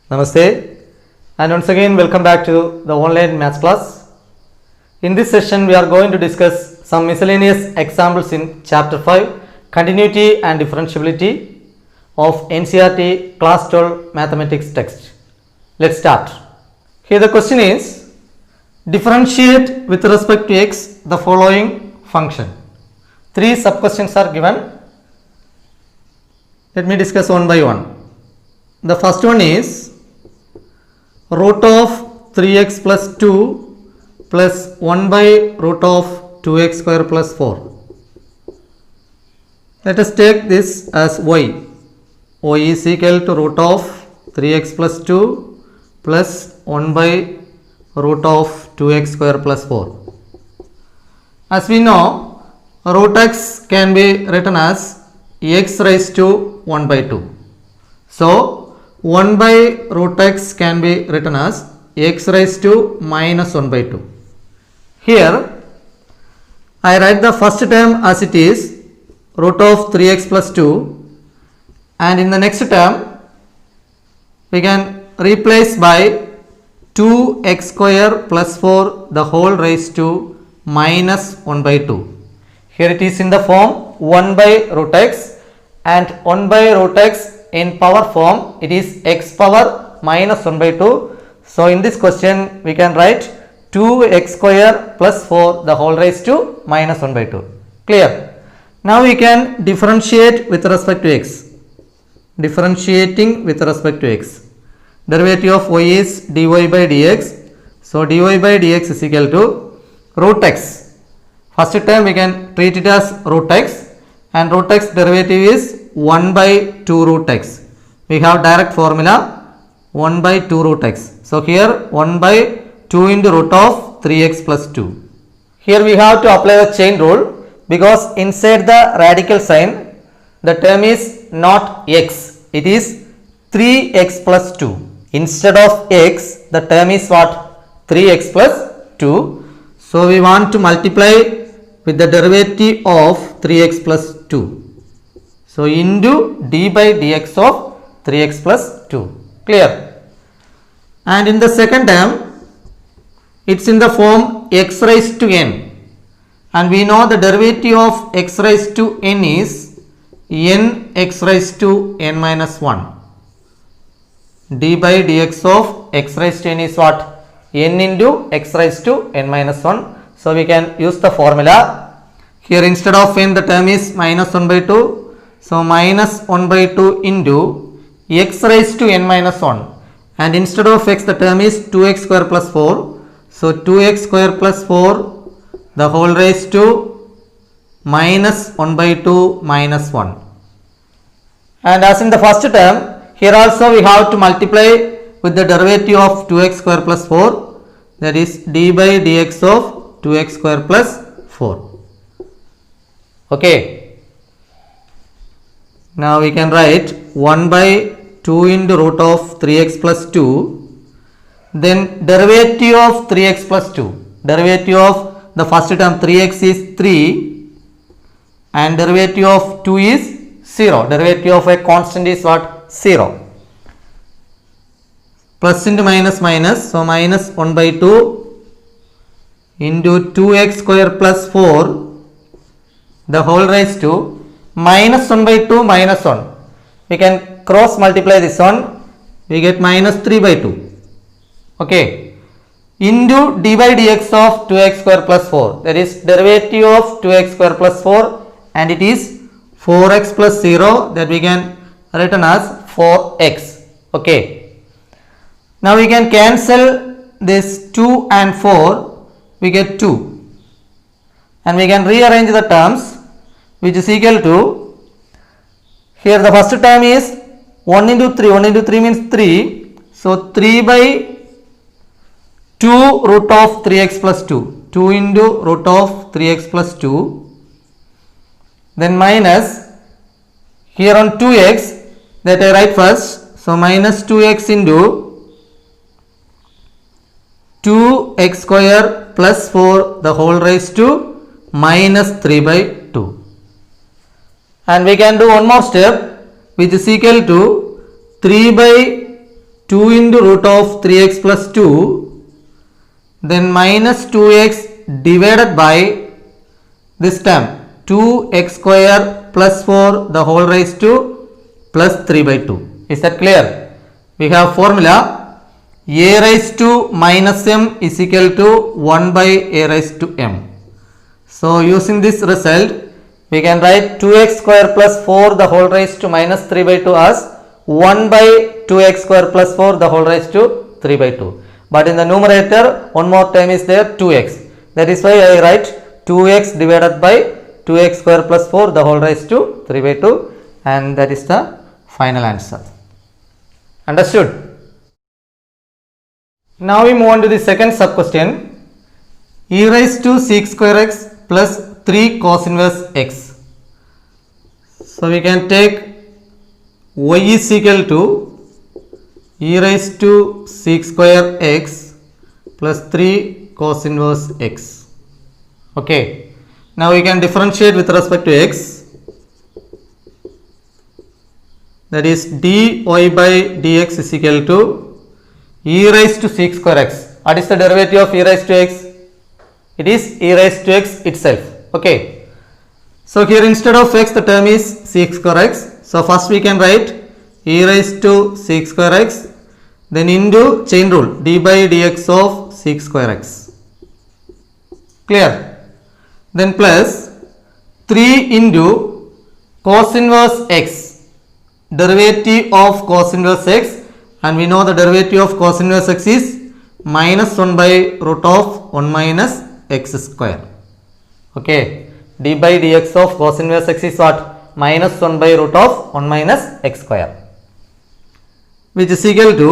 Namaste, and once again welcome back to the online maths class. In this session we are going to discuss some miscellaneous examples in chapter 5 continuity and differentiability of NCERT class 12 mathematics text. Let's start. Here the question is, differentiate with respect to x the following function. Three sub questions are given. Let me discuss one by one. The first one is root of 3x plus 2 plus 1 by root of 2x square plus 4. Let us take this as y. Y is equal to root of 3x plus 2 plus 1 by root of 2x square plus 4. As we know, root x can be written as x raised to 1 by 2. So, 1 by root x can be written as x raised to minus 1 by 2. Here, I write the first term as it is root of 3x plus 2, and in the next term we can replace by 2x square plus 4 the whole raised to minus 1 by 2. Here it is in the form 1 by root x, and 1 by root x in power form it is x power minus 1 by 2. So in this question we can write 2x square plus 4 the whole raised to minus 1 by 2. Clear? Now we can differentiate with respect to x. Differentiating with respect to x. Derivative of y is dy by dx. So dy by dx is equal to root x. First term we can treat it as root x, and root x derivative is 1 by 2 root x. We have direct formula 1 by 2 root x. So here 1 by 2 into root of 3x plus 2. Here we have to apply the chain rule, because inside the radical sign the term is not x, it is 3x plus 2. Instead of x the term is what? 3x plus 2. So we want to multiply with the derivative of 3x plus 2. So into d by dx of 3x plus 2. Clear? And in the second term it's in the form x raised to n, and we know the derivative of x raised to n is n x raised to n minus 1. d by dx of x raised to n is what? N into x raised to n minus 1. So we can use the formula. Here instead of n the term is minus 1 by 2. So minus 1 by 2 into x raised to n minus 1, and instead of x the term is 2x square plus 4. So 2x square plus 4 the whole raised to minus 1 by 2 minus 1. And as in the first term, here also we have to multiply with the derivative of 2x square plus 4, that is d by dx of 2x square plus 4. Okay. Now we can write 1 by 2 into root of 3x plus 2, then derivative of 3x plus 2. Derivative of the first term 3x is 3, and derivative of 2 is 0. Derivative of a constant is what? 0. Plus into minus minus, so minus 1 by 2 into 2x square plus 4 the whole raised to minus 1 by 2 minus 1. We can cross multiply this one, we get minus 3 by 2. Okay. Into d by dx of 2x square plus 4, that is derivative of 2x square plus 4, and it is 4x plus 0, that we can written as 4x. Okay. Now we can cancel this 2 and 4, we get 2, and we can rearrange the terms, which is equal to, here the first term is 1 into 3, 1 into 3 means 3, so 3 by 2 root of 3x plus 2, 2 into root of 3x plus 2, then minus, here on 2x that I write first, so minus 2x into 2x square plus 4 the whole raised to minus 3 by 2. And we can do one more step, which is equal to 3 by 2 into root of 3x plus 2, then minus 2x divided by this term 2x square plus 4 the whole raised to plus 3 by 2. Is that clear? We have formula a raised to minus m is equal to 1 by a raised to m. So using this result, we can write 2x square plus 4 the whole raised to minus 3 by 2 as 1 by 2x square plus 4 the whole raised to 3 by 2. But in the numerator, one more term is there, 2x. That is why I write 2x divided by 2x square plus 4 the whole raised to 3 by 2, and that is the final answer. Understood? Now we move on to the second sub question. E raised to sec square x plus 3 cos inverse x. So we can take y is equal to e raised to sec square x plus 3 cos inverse x. Okay. Now we can differentiate with respect to x. That is dy by dx is equal to e raised to sec square x. What is the derivative of e raised to x? It is e raised to x itself. Okay. So here instead of x the term is sec square x. So first we can write e raised to sec square x, then into chain rule d by dx of sec square x. Clear? Then plus 3 into cos inverse x, derivative of cos inverse x, and we know the derivative of cos inverse x is minus 1 by root of 1 minus x square. Okay, d by dx of cos inverse x is what? Minus 1 by root of 1 minus x square, which is equal to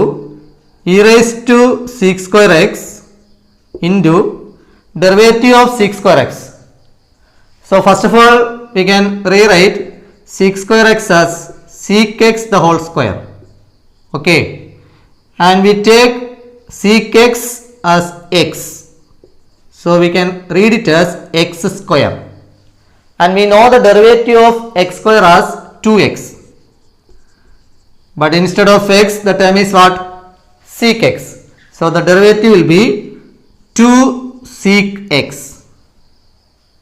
e raised to sec square x into derivative of sec square x. So first of all, we can rewrite sec square x as sec x the whole square. Okay, and we take sec x as x. So we can read it as x square, and we know the derivative of x square as 2x. But instead of x, the term is what? Sec x. So the derivative will be 2 sec x.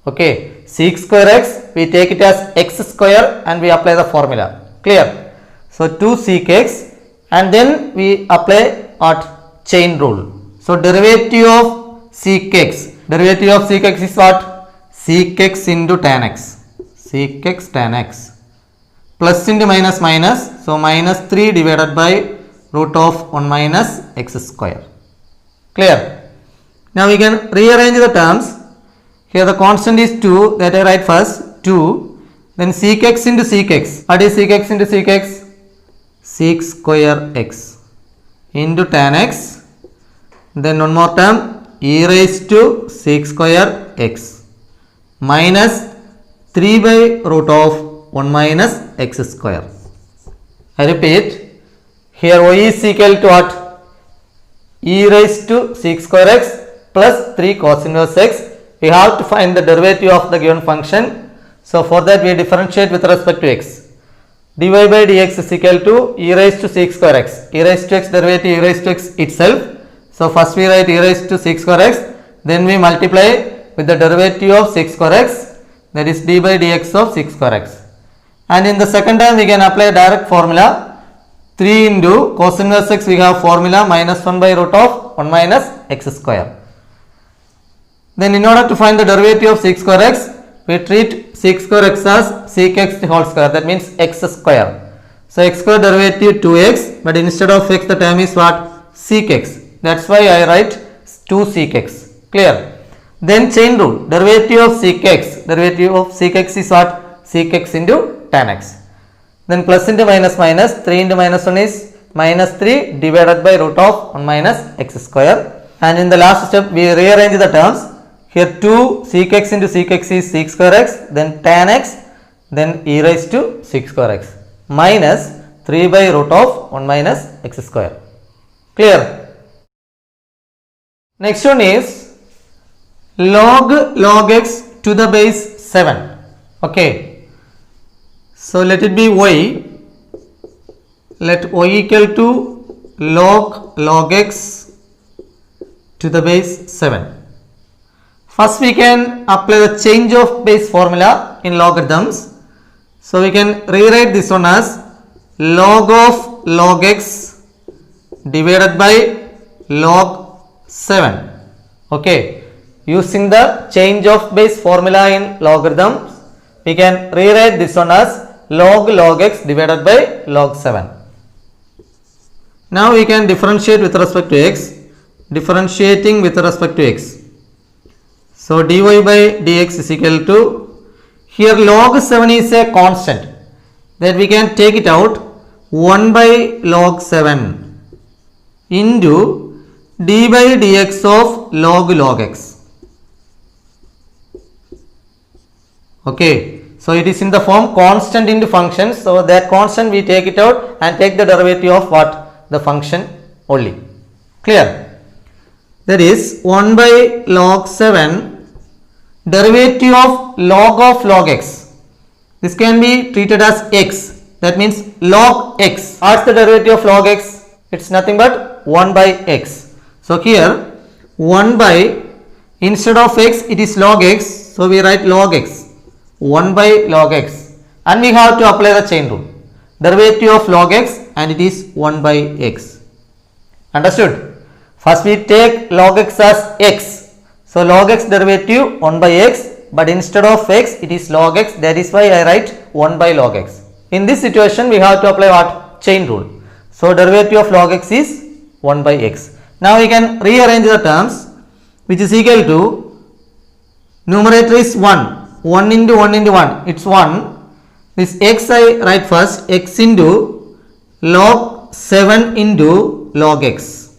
Okay, sec square x, we take it as x square and we apply the formula. Clear? So 2 sec x, and then we apply what? Chain rule. So derivative of sec x, derivative of sec x is what? Sec x into tan x. Sec x tan x. Plus into minus minus, so minus 3 divided by root of 1 minus x square. Clear? Now we can rearrange the terms. Here the constant is 2, that I write first 2, then sec x into sec x. What is sec x into sec x? Sec square x into tan x, then one more term e raised to sec square x minus 3 by root of 1 minus x square. I repeat, here y is equal to what? E raised to sec square x plus 3 cos inverse x. We have to find the derivative of the given function. So for that we differentiate with respect to x. dy by dx is equal to e raised to sec square x. E raised to x derivative e raised to x itself. So first we write e raised to sec square x, then we multiply with the derivative of sec square x, that is d by dx of sec square x. And in the second time we can apply direct formula. 3 into cos inverse x, we have formula minus 1 by root of 1 minus x square. Then in order to find the derivative of sec square x, we treat sec square x as sec x the whole square, that means x square. So x square derivative 2x, but instead of x the term is what? Sec x. That's why I write 2 sec x. Clear? Then chain rule, derivative of sec x, derivative of sec x is what? Sec x into tan x. Then plus into minus minus, 3 into minus 1 is minus 3 divided by root of 1 minus x square. And in the last step we rearrange the terms. Here 2 sec x into sec x is sec square x, then tan x, then e raised to sec square x minus 3 by root of 1 minus x square. Clear? Next one is log x to the base 7. Okay. So let it be y. Let y equal to log x to the base 7. First we can apply the change of base formula in logarithms. So we can rewrite this one as log of log x divided by log 7. Okay, using the change of base formula in logarithms, we can rewrite this one as log x divided by log 7. Now we can differentiate with respect to x. Differentiating with respect to x. So dy by dx is equal to, here log 7 is a constant, that we can take it out, 1 by log 7 into d by dx of log x. Okay, so it is in the form constant into function, so that constant we take it out and take the derivative of what? The function only. Clear? That is 1 by log 7 derivative of log x. This can be treated as x. That means log x. What's the derivative of log x? It's nothing but 1 by x. So here 1 by, instead of x it is log x. So we write log x. 1 by log x. And we have to apply the chain rule. Derivative of log x and it is 1 by x. Understood? First we take log x as x. So log x derivative 1 by x, but instead of x it is log x. That is why I write 1 by log x. In this situation we have to apply what? Chain rule. So derivative of log x is 1 by x. Now we can rearrange the terms, which is equal to, numerator is 1. 1 into 1 into 1. It's 1. This x I write first, x into log 7 into log x.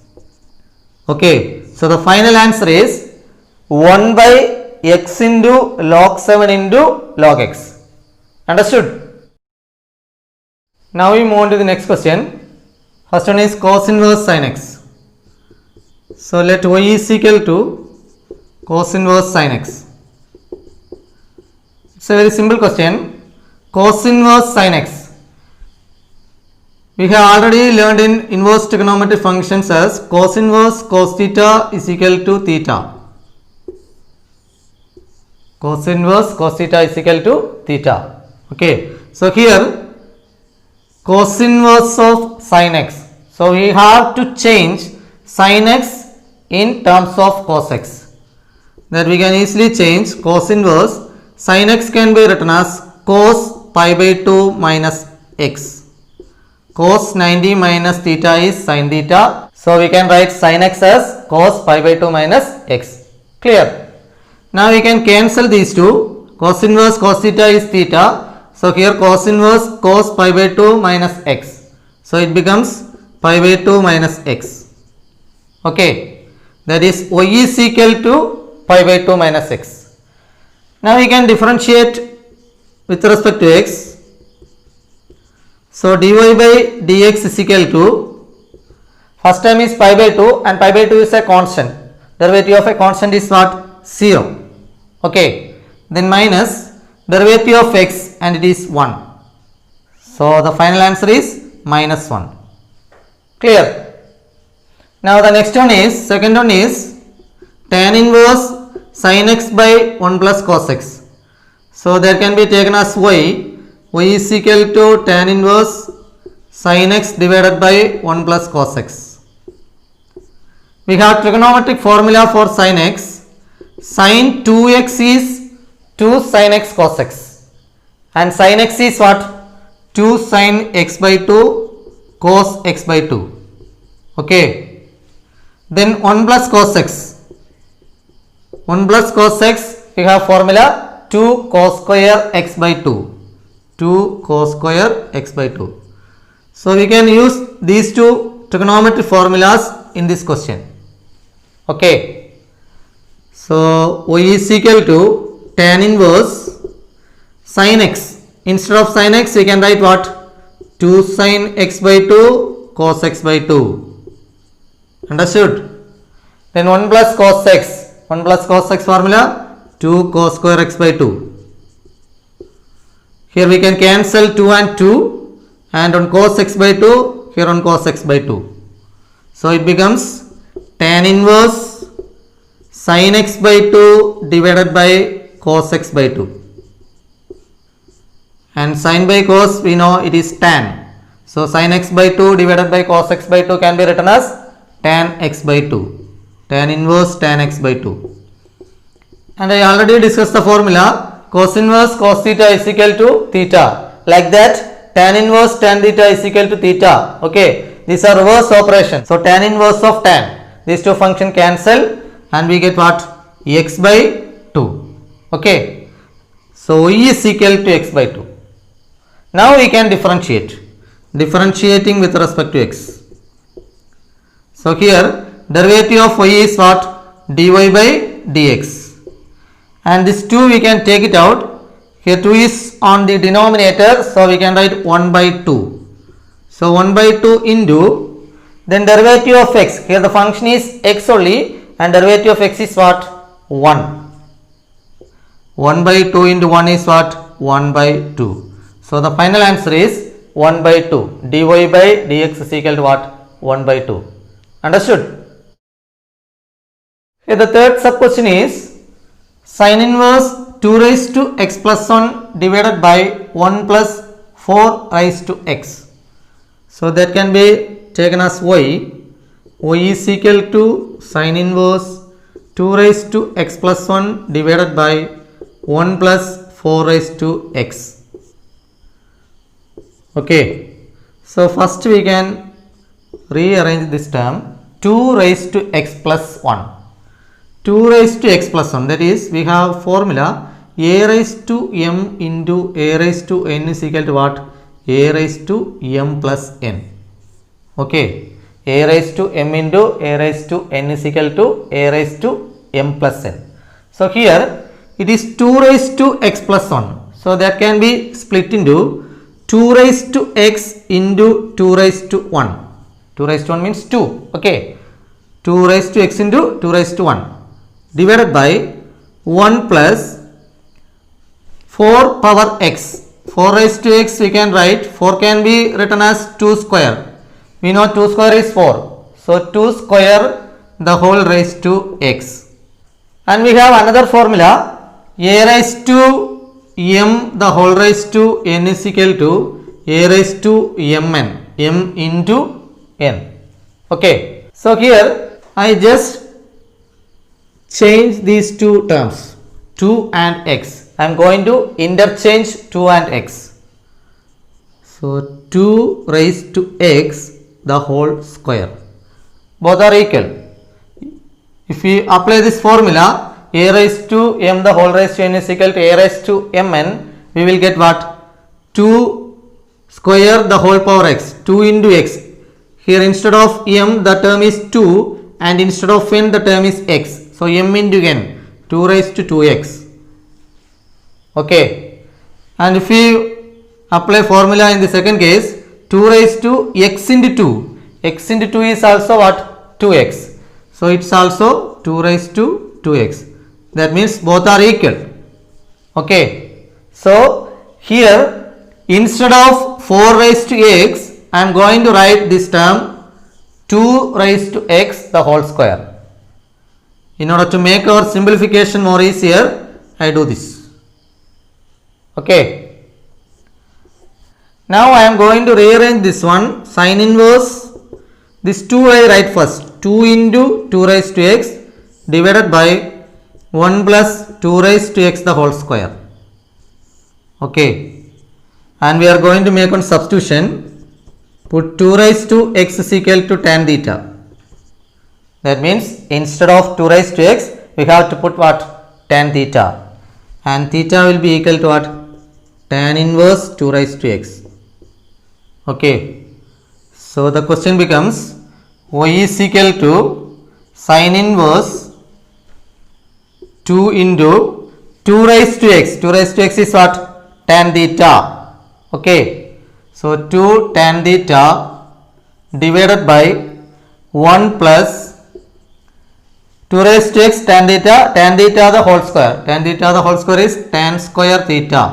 Okay, so the final answer is 1 by x into log 7 into log x. Understood? Now we move on to the next question. First one is cos inverse sin x. So let y is equal to cos inverse sin x. It's a very simple question. Cos inverse sin x. We have already learned in inverse trigonometric functions as cos inverse cos theta is equal to theta. Cos inverse cos theta is equal to theta. Okay. So here cos inverse of sin x. So we have to change sin x in terms of cos x. That we can easily change cos inverse. Sin x can be written as cos pi by 2 minus x. Cos 90 minus theta is sin theta. So we can write sin x as cos pi by 2 minus x. Clear? Now we can cancel these two. Cos inverse cos theta is theta. So here cos inverse cos pi by 2 minus x. So it becomes pi by 2 minus x. Okay. That is y is equal to pi by 2 minus x. Now we can differentiate with respect to x. So dy by dx is equal to, first term is pi by 2 and pi by 2 is a constant. Derivative of a constant is what? 0. Okay. Then minus derivative of x and it is 1. So the final answer is minus 1. Clear? Now the next one is, second one is tan inverse sin x by 1 plus cos x. So that can be taken as y. Y is equal to tan inverse sin x divided by 1 plus cos x. We have trigonometric formula for sin x. Sin 2x is 2 sin x cos x. And sin x is what? 2 sin x by 2 cos x by 2. Okay. Then 1 plus cos x. 1 plus cos x, we have formula 2 cos square x by 2. 2 cos square x by 2. So we can use these two trigonometric formulas in this question. Okay. So y is equal to tan inverse sin x. Instead of sin x we can write what? 2 sin x by 2 cos x by 2. Understood? Then 1 plus cos x. 1 plus cos x formula 2 cos square x by 2. Here we can cancel 2 and 2, and on cos x by 2, here on cos x by 2. So it becomes tan inverse sin x by 2 divided by cos x by 2. And sin by cos we know it is tan. So sin x by 2 divided by cos x by 2 can be written as tan x by 2. Tan inverse tan x by 2. And I already discussed the formula cos inverse cos theta is equal to theta. Like that tan inverse tan theta is equal to theta. Okay. These are reverse operations. So tan inverse of tan. These two functions cancel and we get what? X by 2. Okay. So y is equal to x by 2. Now we can differentiate. Differentiating with respect to x. So here derivative of y is what? Dy by dx. And this 2 we can take it out. Here 2 is on the denominator. So we can write 1 by 2. So 1 by 2 into then derivative of x. Here the function is x only and derivative of x is what? 1. 1 by 2 into 1 is what? 1 by 2. So the final answer is 1 by 2. Dy by dx is equal to what? 1 by 2. Understood? Here the third sub question is sin inverse 2 raised to x plus 1 divided by 1 plus 4 raised to x. So that can be taken as y. Y is equal to sin inverse 2 raised to x plus 1 divided by 1 plus 4 raised to x. Okay. So first we can rearrange this term 2 raised to x plus 1. 2 raised to x plus 1, that is we have formula a raised to m into a raised to n is equal to what? A raised to m plus n. Okay. A raised to m into a raised to n is equal to a raised to m plus n. So here it is 2 raised to x plus 1. So that can be split into 2 raised to x into 2 raised to 1. 2 raised to 1 means 2. Okay. 2 raised to x into 2 raised to 1. Divided by 1 plus 4 power x. 4 raised to x we can write, 4 can be written as 2 square. We know 2 square is 4. So 2 square the whole raised to x. And we have another formula a raised to m the whole raised to n is equal to a raised to mn. M into n. Okay. So here I just change these two terms 2 and x. I am going to interchange 2 and x. So 2 raised to x the whole square. Both are equal. If we apply this formula a raised to m the whole raised to n is equal to a raised to mn, we will get what? 2 square the whole power x. 2 into x. Here instead of m the term is 2 and instead of n the term is x. So m into n, 2 raised to 2x. Okay. And if we apply formula in the second case, 2 raised to x into 2. X into 2 is also what? 2x. So it's also 2 raised to 2x. That means both are equal. Okay. So here instead of 4 raised to x, I am going to write this term 2 raised to x the whole square. In order to make our simplification more easier, I do this. Okay. Now I am going to rearrange this one. Sin inverse. This 2 I write first. 2 into 2 raised to x divided by 1 plus 2 raised to x the whole square. Okay. And we are going to make one substitution. Put 2 raised to x is equal to tan theta. That means instead of 2 raised to x, we have to put what? Tan theta. And theta will be equal to what? Tan inverse 2 raised to x. Okay. So the question becomes y is equal to sin inverse 2 into 2 raised to x. 2 raised to x is what? Tan theta. Okay. So 2 tan theta divided by 1 plus 2 raised to x tan theta the whole square. Tan theta the whole square is tan square theta.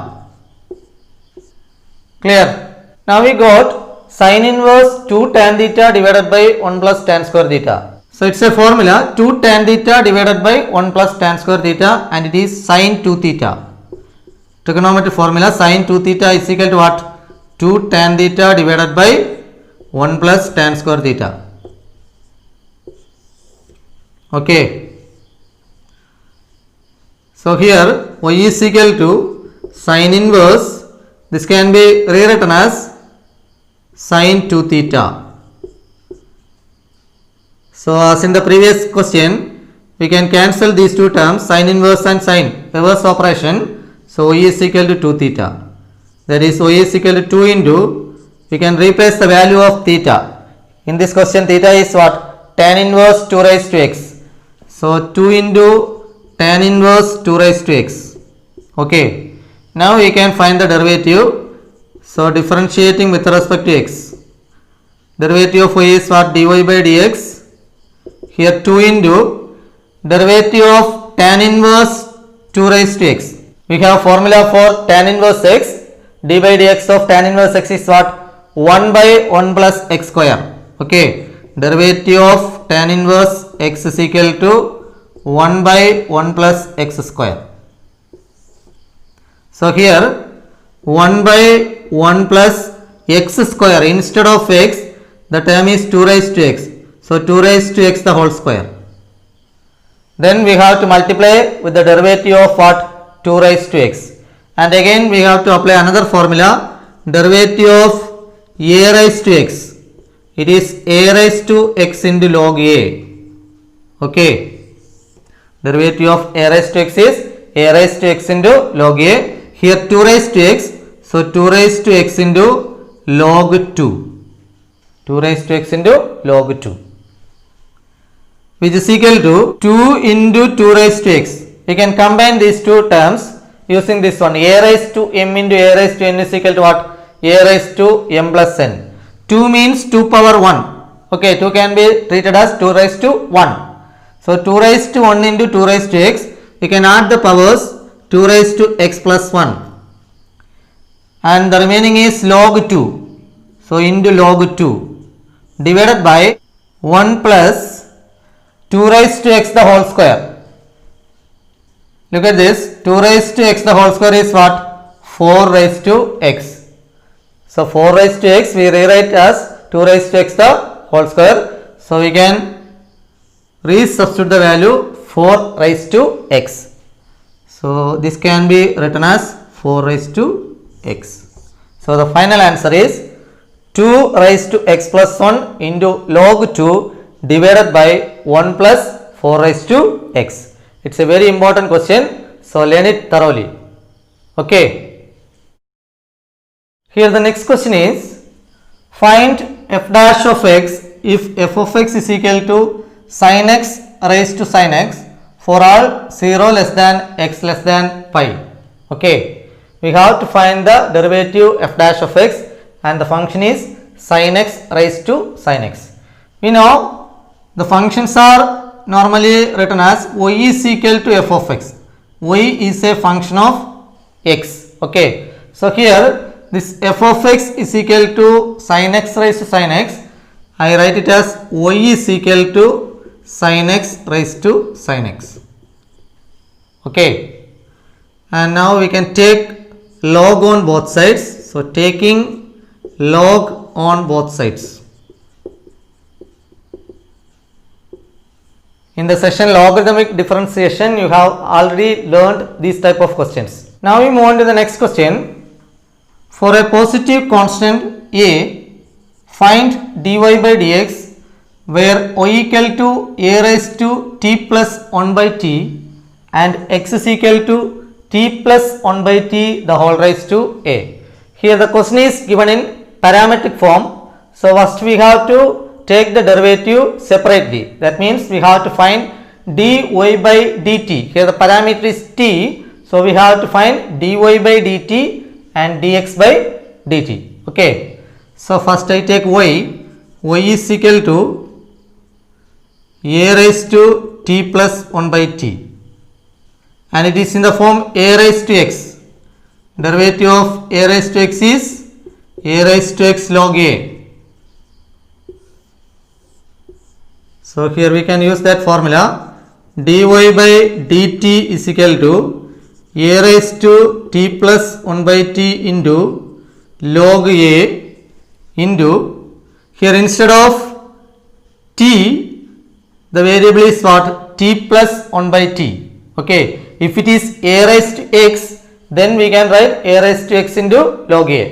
Clear? Now we got sin inverse 2 tan theta divided by 1 plus tan square theta. So it's a formula 2 tan theta divided by 1 plus tan square theta, and it is sin 2 theta. Trigonometry formula sin 2 theta is equal to what? 2 tan theta divided by 1 plus tan square theta. Okay. So here y is equal to sin inverse, this can be rewritten as sin 2 theta. So as in the previous question, we can cancel these two terms, sin inverse and sin, reverse operation. So y is equal to 2 theta. That is y is equal to 2 into, we can replace the value of theta. In this question theta is what? Tan inverse 2 raised to x. So 2 into tan inverse 2 raised to x. Okay. Now we can find the derivative. So differentiating with respect to x. Derivative of y is what? Dy by dx. Here 2 into derivative of tan inverse 2 raised to x. We have formula for tan inverse x. D by dx of tan inverse x is what? 1 by 1 plus x square. Okay. Derivative of tan inverse x is equal to 1 by 1 plus x square. So here 1 by 1 plus x square, instead of x the term is 2 raised to x. So 2 raised to x the whole square. Then we have to multiply with the derivative of what? 2 raised to x. And again we have to apply another formula, derivative of a raised to x. It is a raised to x into log a. Okay. Derivative of a raised to x is a raised to x into log a. Here 2 raised to x. So 2 raised to x into log 2. 2 raised to x into log 2. Which is equal to 2 into 2 raised to x. We can combine these two terms using this one. A raised to m into a raised to n is equal to what? A raised to m plus n. 2 means 2 power 1. Okay, 2 can be treated as 2 raised to 1. So 2 raised to 1 into 2 raised to x. We can add the powers 2 raised to x plus 1. And the remaining is log 2. So into log 2 divided by 1 plus 2 raised to x the whole square. Look at this, 2 raised to x the whole square is what? 4 raised to x. So 4 raised to x we rewrite as 2 raised to x the whole square. So we can resubstitute the value 4 raised to x. So this can be written as 4 raised to x. So the final answer is 2 raised to x plus 1 into log 2 divided by 1 plus 4 raised to x. It's a very important question. So learn it thoroughly. Okay. Here the next question is, find f dash of x if f of x is equal to sin x raised to sin x for all 0 less than x less than pi. Okay. We have to find the derivative f dash of x, and the function is sin x raised to sin x. We know the functions are normally written as y is equal to f of x. Y is a function of x. Okay. So here this f of x is equal to sin x raised to sin x. I write it as y is equal to sin x raised to sin x. Okay. And now we can take log on both sides. So taking log on both sides. In the session logarithmic differentiation, you have already learned these type of questions. Now we move on to the next question. For a positive constant a, find dy by dx where y equal to a raised to t plus 1 by t and x is equal to t plus 1 by t the whole raised to a. Here the question is given in parametric form. So first we have to take the derivative separately. That means we have to find dy by dt. Here the parameter is t. So we have to find dy by dt and dx by dt. Okay. So first I take y. Y is equal to a raised to t plus 1 by t. And it is in the form a raised to x. Derivative of a raised to x is a raised to x log a. So here we can use that formula. dy by dt is equal to a raised to t plus 1 by t into log a into, here instead of t, the variable is what? T plus 1 by t. Okay, if it is a raised to x, then we can write a raised to x into log a.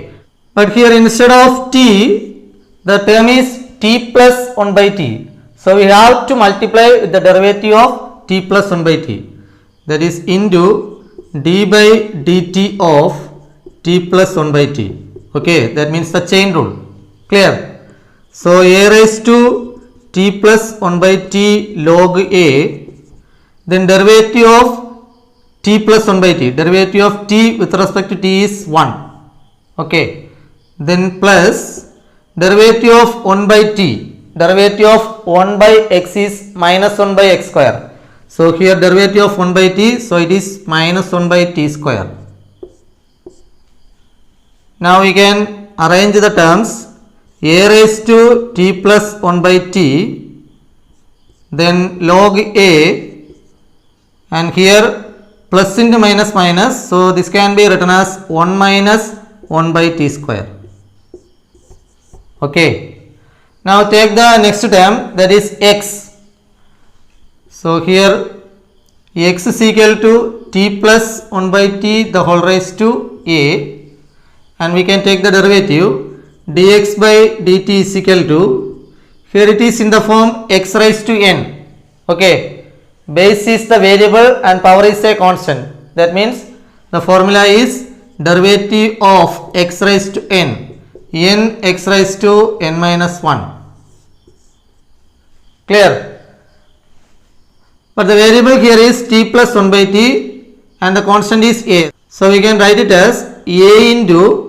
But here instead of t, the term is t plus 1 by t. So we have to multiply with the derivative of t plus 1 by t. That is into d by dt of t plus 1 by t. Okay, that means the chain rule. Clear? So a raised to t plus 1 by t log a, then derivative of t plus 1 by t, derivative of t with respect to t is 1. Okay, then plus derivative of 1 by t, derivative of 1 by x is minus 1 by x square. So here derivative of 1 by t, so it is minus 1 by t square. Now we can arrange the terms. A raised to t plus 1 by t, then log a, and here plus into minus minus, so this can be written as 1 minus 1 by t square. Okay, now take the next term, that is x. So here x is equal to t plus 1 by t the whole raised to a, and we can take the derivative. Dx by dt is equal to, here it is in the form x raised to n. Okay, base is the variable and power is a constant. That means the formula is derivative of x raised to n, n x raised to n minus 1. Clear? But the variable here is t plus 1 by t and the constant is a. So we can write it as a into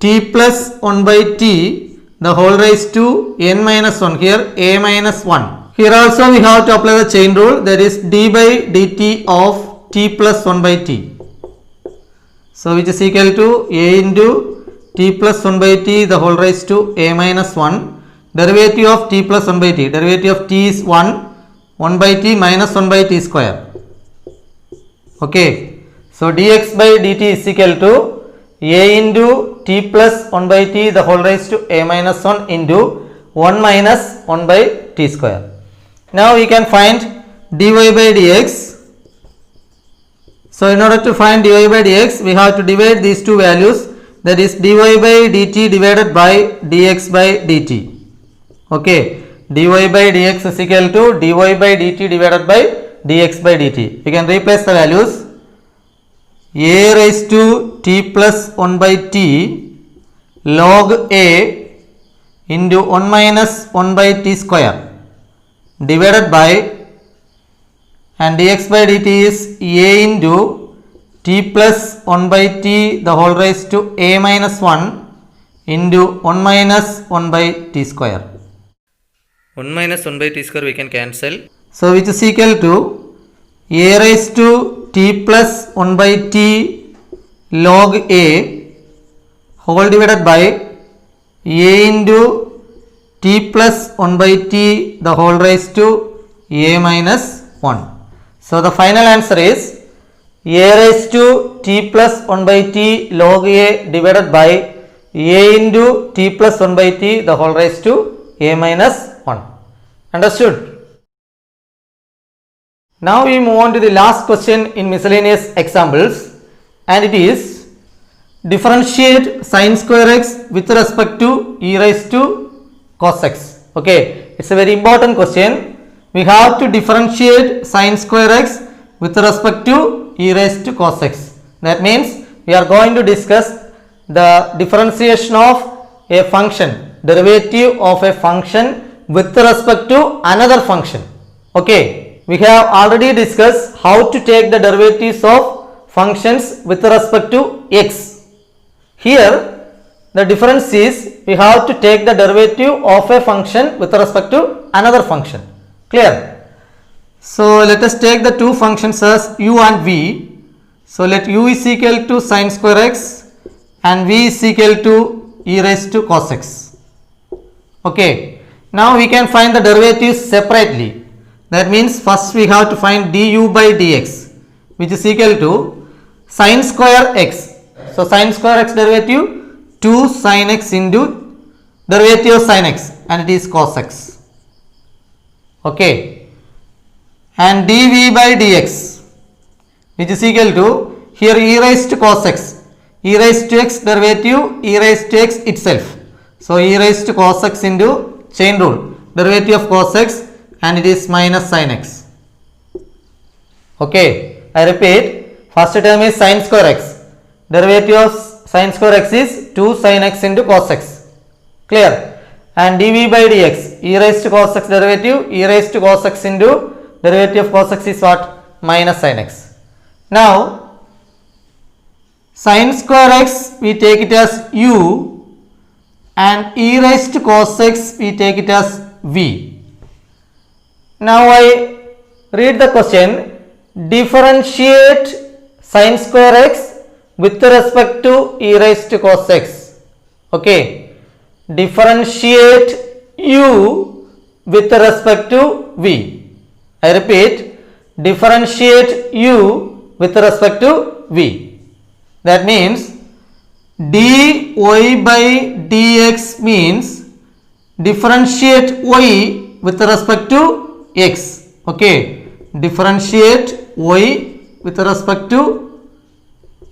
t plus 1 by t the whole raised to n minus 1, here a minus 1. Here also we have to apply the chain rule, that is d by dt of t plus 1 by t. So which is equal to a into t plus 1 by t the whole raised to a minus 1. Derivative of t plus 1 by t, derivative of t is 1, 1 by t minus 1 by t square. Okay, so dx by dt is equal to a into t plus 1 by t the whole raised to a minus 1 into 1 minus 1 by t square. Now we can find dy by dx. So in order to find dy by dx, we have to divide these two values, that is dy by dt divided by dx by dt. Okay, dy by dx is equal to dy by dt divided by dx by dt. We can replace the values. A raised to t plus 1 by t log a into 1 minus 1 by t square divided by, and dx by dt is a into t plus 1 by t the whole raised to a minus 1 into 1 minus 1 by t square. 1 minus 1 by t square we can cancel. So which is equal to a raised to t plus 1 by t log a whole divided by a into t plus 1 by t the whole raised to a minus 1. So the final answer is a raised to t plus 1 by t log a divided by a into t plus 1 by t the whole raised to a minus 1. Understood? Now we move on to the last question in miscellaneous examples, and it is differentiate sin square x with respect to e raised to cos x. Okay, it's a very important question. We have to differentiate sin square x with respect to e raised to cos x. That means we are going to discuss the differentiation of a function, derivative of a function with respect to another function. Okay, we have already discussed how to take the derivatives of functions with respect to x. Here the difference is we have to take the derivative of a function with respect to another function. Clear? So let us take the two functions as u and v. So let u is equal to sin square x and v is equal to e raised to cos x. Okay, Now we can find the derivatives separately. That means first we have to find du by dx, which is equal to sin square x. So sin square x derivative 2 sin x into derivative of sin x, and it is cos x. Okay. And dv by dx, which is equal to here e raised to cos x, e raised to x derivative e raised to x itself. So e raised to cos x into chain rule derivative of cos x, and it is minus sin x. Okay, I repeat, first term is sin square x, derivative of sin square x is 2 sin x into cos x. Clear? And dv by dx, e raised to cos x derivative e raised to cos x into derivative of cos x is what? Minus sin x. Now sin square x we take it as u, and e raised to cos x we take it as v. Now I read the question. Differentiate sin square x with respect to e raised to cos x. Okay. Differentiate u with respect to v. I repeat, differentiate u with respect to v. That means dy by dx means differentiate y with respect to x. Okay, differentiate y with respect to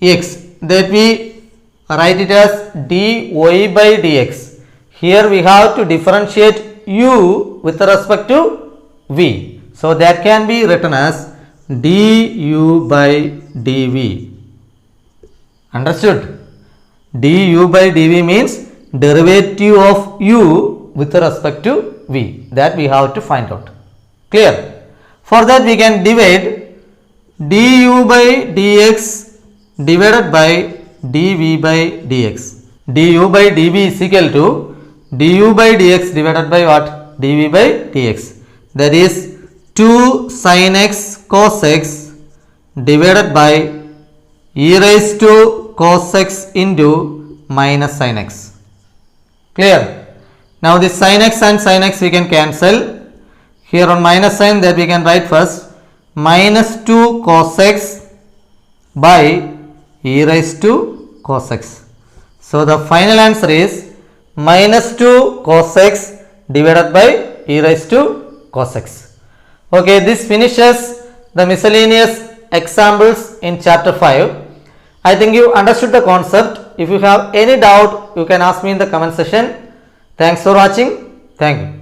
x, that we write it as dy by dx. Here we have to differentiate u with respect to v, so that can be written as du by dv. Understood? Du by dv means derivative of u with respect to v, that we have to find out. Clear? For that we can divide du by dx divided by dv by dx. Du by dv is equal to du by dx divided by what? dv by dx. That is 2 sin x cos x divided by e raised to cos x into minus sin x. Clear? Now this sin x and sin x we can cancel. Here on minus sign, that we can write first minus 2 cos x by e raised to cos x. So the final answer is minus 2 cos x divided by e raised to cos x. Okay, this finishes the miscellaneous examples in chapter 5. I think you understood the concept. If you have any doubt, you can ask me in the comment section. Thanks for watching. Thank you.